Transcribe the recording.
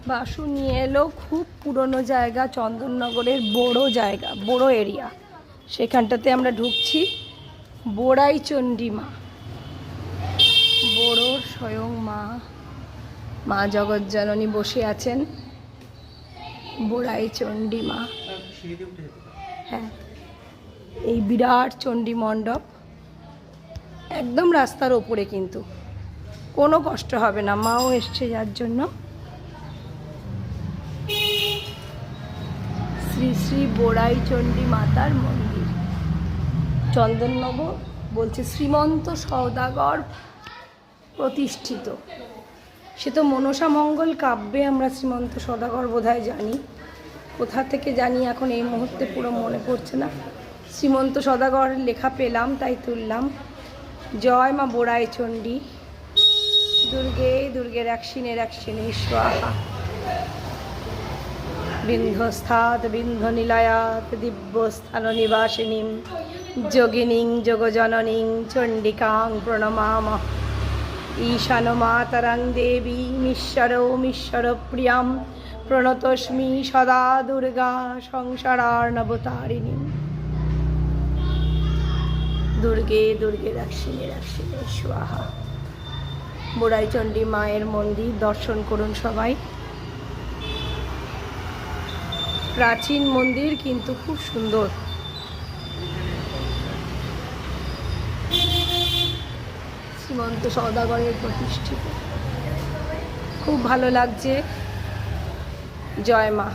বাসু নিয়ে এলো খুব পুরনো জায়গা, চন্দননগরের বড় জায়গা, বড় এরিয়া। সেখানটাতে আমরা ঢুকছি। বোড়াই চণ্ডী মা, বড়োর স্বয়ং মা, মা জগজ্জননী বসে আছেন। বোড়াই চণ্ডী মা, হ্যাঁ, এই বিরাট চণ্ডী মণ্ডপ একদম রাস্তার ওপরে, কিন্তু কোনো কষ্ট হবে না, মাও এসছে যার জন্য। শ্রী শ্রী বোড়াই চণ্ডী মাতার মন্দির, চন্দননগর। বলছে শ্রীমন্ত সওদাগর প্রতিষ্ঠিত। সে তো মনসা মঙ্গল কাব্যে আমরা শ্রীমন্ত সওদাগর বোধহয় জানি, কোথা থেকে জানি এখন এই মুহূর্তে পুরো মনে পড়ছে না। শ্রীমন্ত সওদাগরের লেখা পেলাম তাই তুললাম। জয় মা বোড়াই চণ্ডী, দুর্গে দুর্গের একশিনের একশিনে স্বাহা। বিন্ধস্থাৎ বিন্ধ নিলয়াৎ দিব্যস্থান নিবাসিনীম যোগিনীং যোগজননীং চণ্ডিকাং প্রণমামঃ। ঈশান মাতরং দেবীমীশ্বর প্রিয়াম প্রণতস্মি সদা দুর্গা সংসারার্ণবতারিণী। দুর্গে দুর্গের একশিনের একশিনে স্বাহা। বোড়াই চণ্ডী মায়ের মন্দির দর্শন করুন সবাই। প্রাচীন মন্দির কিন্তু খুব সুন্দর। শ্রীমন্ত সওদাগরের প্রতিষ্ঠিত, খুব ভালো লাগছে। জয় মা।